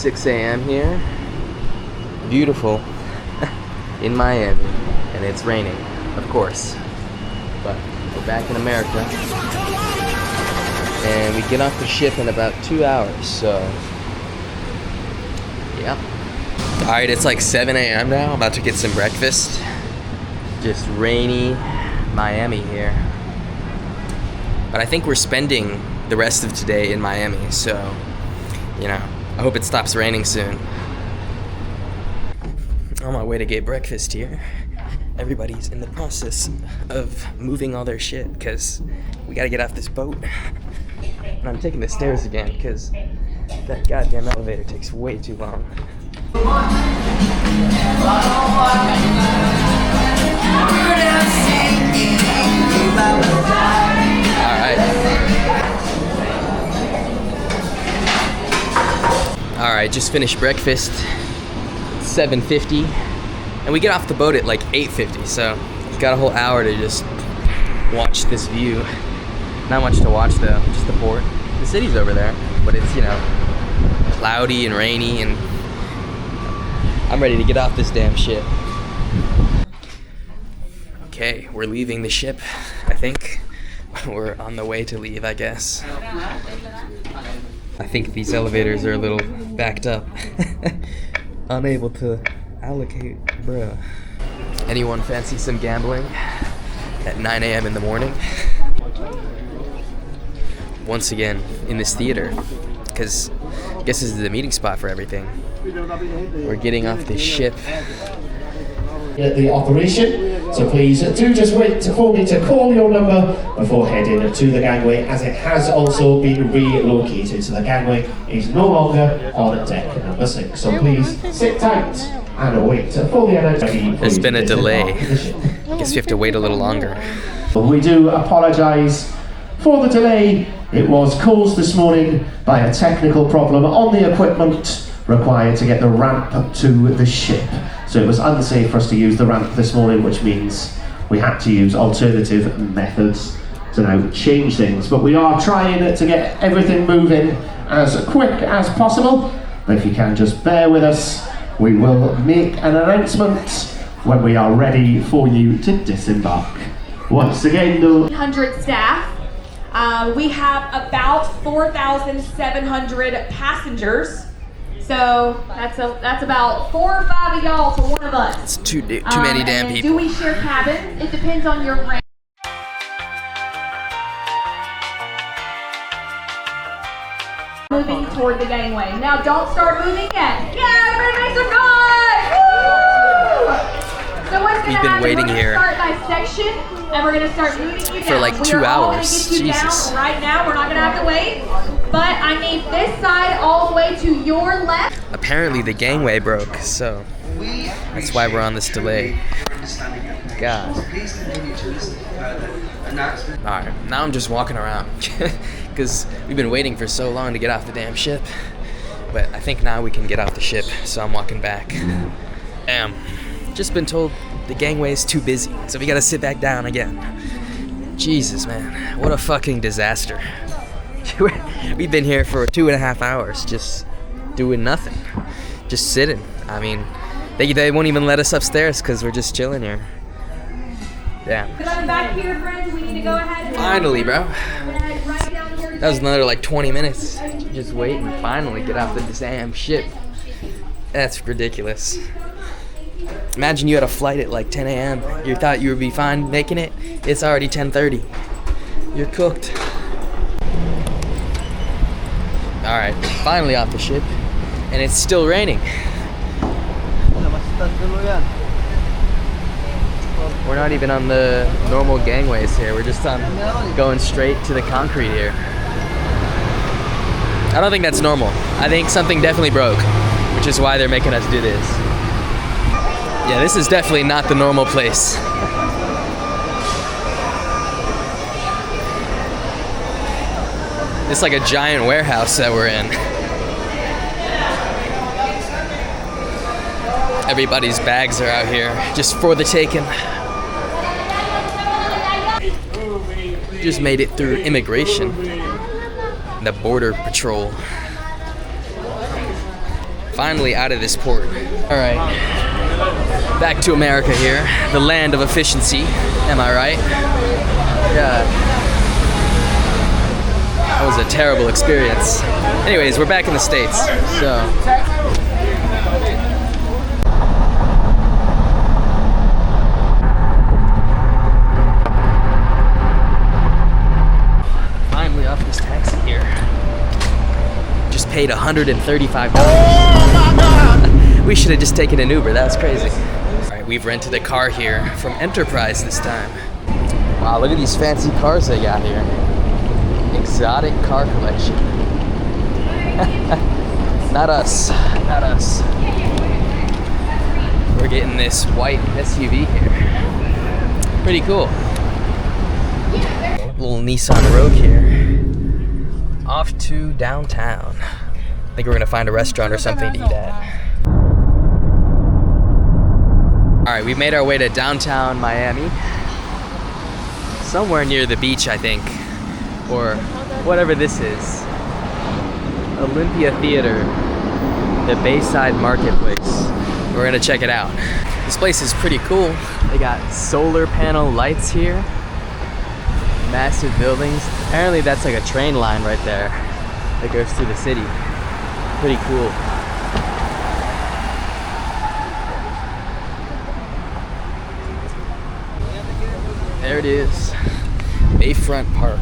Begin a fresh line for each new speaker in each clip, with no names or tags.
6 a.m. here. Beautiful in Miami, and it's raining, of course. But we're back in America, and we get off the ship in about 2 hours. So, yeah. All right, it's like 7 a.m. now. I'm about to get some breakfast. Just rainy Miami here. But I think we're spending the rest of today in Miami, so, you know, I hope it stops raining soon. On my way to get breakfast here. Everybody's in the process of moving all their shit because we gotta get off this boat. And I'm taking the stairs again because that goddamn elevator takes way too long. Alright, just finished breakfast. It's 7:50. And we get off the boat at like 8:50, so got a whole hour to just watch this view. Not much to watch though, just the port. The city's over there, but it's, you know, cloudy and rainy, and I'm ready to get off this damn ship. Okay, we're leaving the ship, I think. We're on the way to leave, I guess. I think these elevators are a little backed up. Unable to allocate, bruh. Anyone fancy some gambling at 9 a.m. in the morning? Once again, in this theater, because I guess this is the meeting spot for everything. We're getting off this ship.
The operation, so please do just wait for me to call your number before heading to the gangway, as it has also been relocated, so the gangway is no longer on deck number 6. So please sit tight and wait for the announcement.
There's been a delay. I guess we have to wait a little longer.
We do apologise for the delay. It was caused this morning by a technical problem on the equipment required to get the ramp to the ship. So it was unsafe for us to use the ramp this morning, which means we had to use alternative methods to now change things. But we are trying to get everything moving as quick as possible. If you can just bear with us, we will make an announcement when we are ready for you to disembark. Once again, though,
100 staff. We have about 4,700 passengers. So that's about 4 or 5 of y'all to one of us.
It's too many damn people.
Do we share cabins? It depends on your rank. Moving toward the gangway. Now don't start moving yet. Yeah, everybody make some noise! Woo! So what's gonna happen?
Waiting
we're gonna
here
start by section, and we're gonna start moving you down.
for like 2 hours.
Get you
Jesus.
down right now. We're not gonna have to wait. But I need this side all the way to your left.
Apparently the gangway broke, so that's why we're on this delay. God. Alright, now I'm just walking around because we've been waiting for so long to get off the damn ship. But I think now we can get off the ship, so I'm walking back. Just been told the gangway is too busy, so we gotta sit back down again. Jesus, man, what a fucking disaster. We've been here for 2.5 hours, just doing nothing, just sitting. I mean, they won't even let us upstairs because we're just chilling here. Yeah.
Back here, friends. We need to go ahead.
Finally, bro. That was another like 20 minutes. Just wait and finally get off the damn ship. That's ridiculous. Imagine you had a flight at like 10 a.m. You thought you would be fine making it. It's already 10:30. You're cooked. Alright, finally off the ship, and it's still raining. We're not even on the normal gangways here, we're just going straight to the concrete here. I don't think that's normal. I think something definitely broke, which is why they're making us do this. Yeah, this is definitely not the normal place. It's like a giant warehouse that we're in. Everybody's bags are out here just for the taking. Just made it through immigration, the border patrol. Finally out of this port. All right, back to America here, the land of efficiency. Am I right? Yeah. That was a terrible experience. Anyways, we're back in the States, so. Finally off this taxi here. Just paid $135. We should have just taken an Uber, that was crazy. All right, we've rented a car here from Enterprise this time. Wow, look at these fancy cars they got here. Exotic car collection. Not us, not us. We're getting this white SUV here. Pretty cool. Little Nissan Rogue here. Off to downtown. I think we're gonna find a restaurant or something to eat at. All right, we've made our way to downtown Miami. Somewhere near the beach, I think. Or whatever this is. Olympia Theater, the Bayside Marketplace. We're gonna check it out. This place is pretty cool. They got solar panel lights here. Massive buildings. Apparently that's like a train line right there that goes through the city. Pretty cool. There it is. Bayfront Park.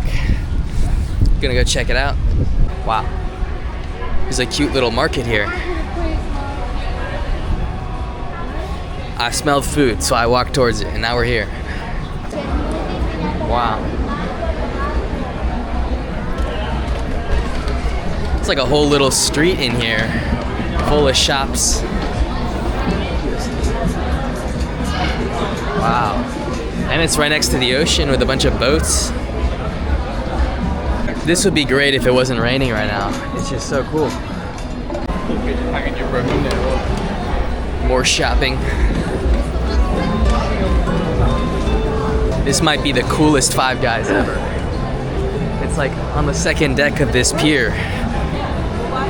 Gonna go check it out. Wow. There's a cute little market here. I smelled food, so I walked towards it, and now we're here. Wow. It's like a whole little street in here, full of shops. Wow. And it's right next to the ocean with a bunch of boats. This would be great if it wasn't raining right now. It's just so cool. More shopping. This might be the coolest Five Guys ever. It's like on the second deck of this pier.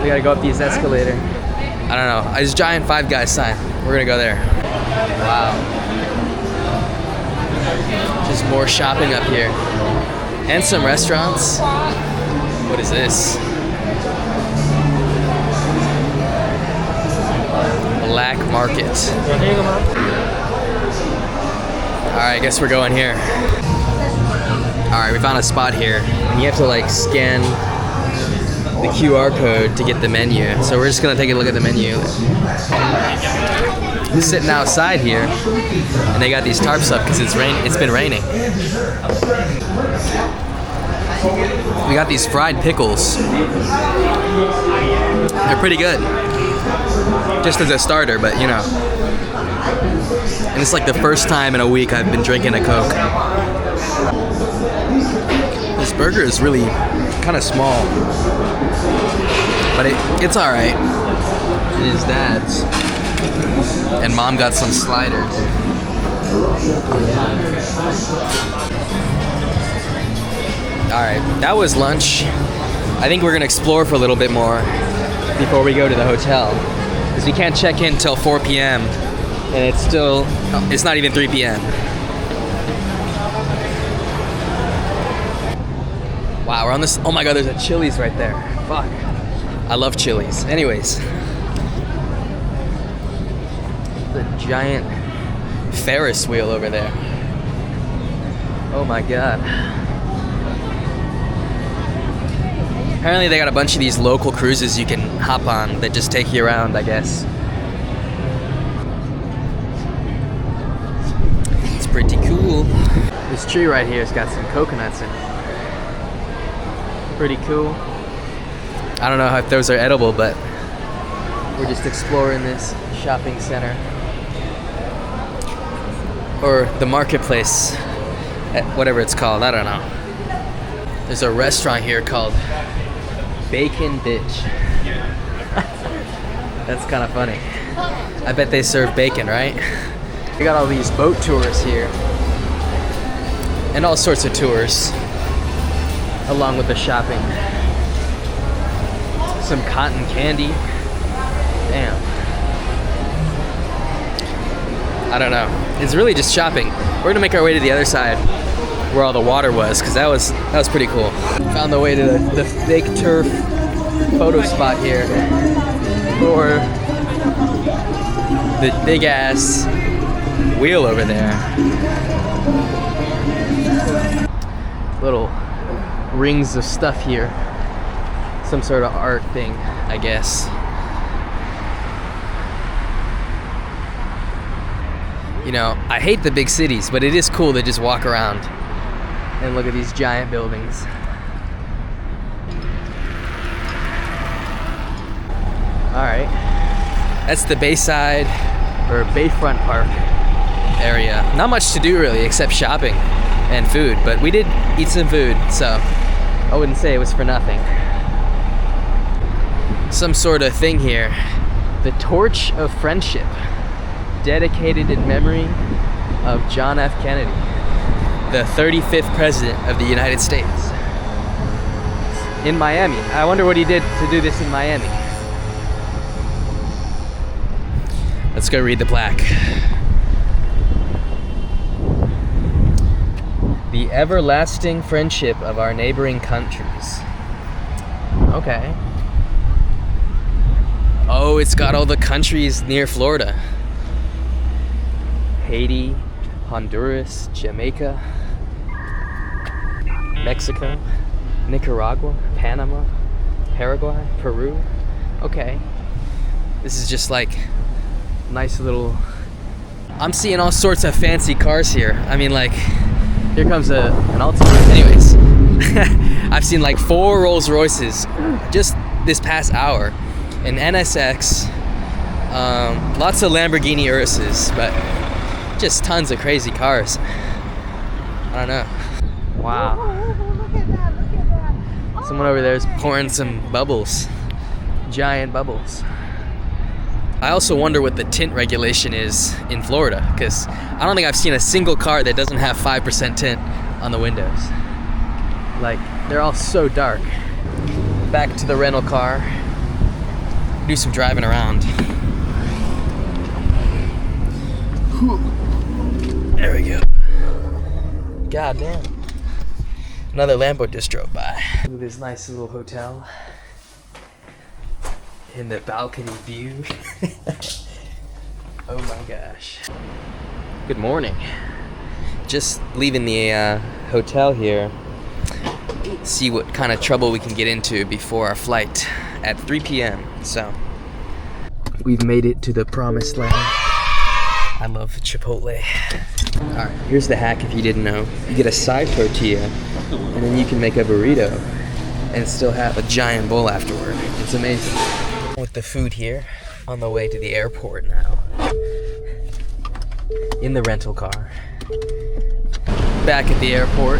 We gotta go up this escalator. I don't know. There's a giant Five Guys sign. We're gonna go there. Wow. Just more shopping up here. And some restaurants. What is this? Black market. Alright, I guess we're going here. Alright, we found a spot here. And you have to like scan the QR code to get the menu. So we're just gonna take a look at the menu. We're sitting outside here, and they got these tarps up because it's been raining. We got these fried pickles. They're pretty good. Just as a starter, but you know. And it's like the first time in a week I've been drinking a Coke. This burger is really kind of small, but it's all right. And his dad's. And mom got some sliders. Alright, that was lunch. I think we're gonna explore for a little bit more before we go to the hotel. Because we can't check in till 4 p.m. and it's not even 3 p.m. Wow, we're on this. Oh my god, there's a Chili's right there. Fuck. I love Chili's. Anyways. The giant Ferris wheel over there. Oh my god. Apparently they got a bunch of these local cruises you can hop on that just take you around, I guess. It's pretty cool. This tree right here has got some coconuts in it. Pretty cool. I don't know if those are edible, but we're just exploring this shopping center. Or the marketplace, whatever it's called, I don't know. There's a restaurant here called Bacon Bitch. That's kind of funny. I bet they serve bacon, right? We got all these boat tours here. And all sorts of tours. Along with the shopping. Some cotton candy. Damn. I don't know. It's really just shopping. We're gonna make our way to the other side where all the water was, because that was pretty cool. Found the way to the fake turf photo spot here for the big ass wheel over there. Little rings of stuff here. Some sort of art thing, I guess. You know, I hate the big cities, but it is cool to just walk around and look at these giant buildings. Alright, that's the Bayside or Bayfront Park area. Not much to do really, except shopping and food, but we did eat some food, so I wouldn't say it was for nothing. Some sort of thing here. The Torch of Friendship, dedicated in memory of John F. Kennedy, the 35th President of the United States. In Miami. I wonder what he did to do this in Miami. Let's go read the plaque. The everlasting friendship of our neighboring countries. Okay. Oh, it's got all the countries near Florida. Haiti, Honduras, Jamaica, Mexico, Nicaragua, Panama, Paraguay, Peru. Okay. This is just like nice little... I'm seeing all sorts of fancy cars here. I mean, like, here comes an Altima. Anyways, I've seen like 4 Rolls Royces just this past hour. An NSX, lots of Lamborghini Uruses, but just tons of crazy cars. I don't know. Wow.
Look at that, look at that. Oh,
Someone over there is pouring some bubbles. Giant bubbles. I also wonder what the tint regulation is in Florida, because I don't think I've seen a single car that doesn't have 5% tint on the windows. Like, they're all so dark. Back to the rental car. Do some driving around. There we go. God damn. Another Lambo just drove by. Look at this nice little hotel. In the balcony view. Oh my gosh. Good morning. Just leaving the hotel here. See what kind of trouble we can get into before our flight at 3 p.m. So, we've made it to the promised land. I love Chipotle. Alright, here's the hack if you didn't know. You get a side tortilla, and then you can make a burrito, and still have a giant bowl afterward. It's amazing. With the food here, on the way to the airport now. In the rental car. Back at the airport.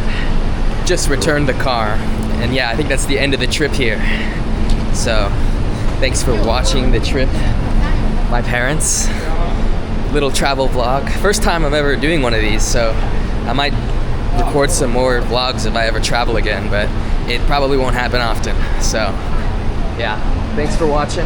Just returned the car, and yeah, I think that's the end of the trip here. So, thanks for watching the trip. My parents, little travel vlog. First time I'm ever doing one of these, so I might record some more vlogs if I ever travel again, but it probably won't happen often. So, yeah, thanks for watching.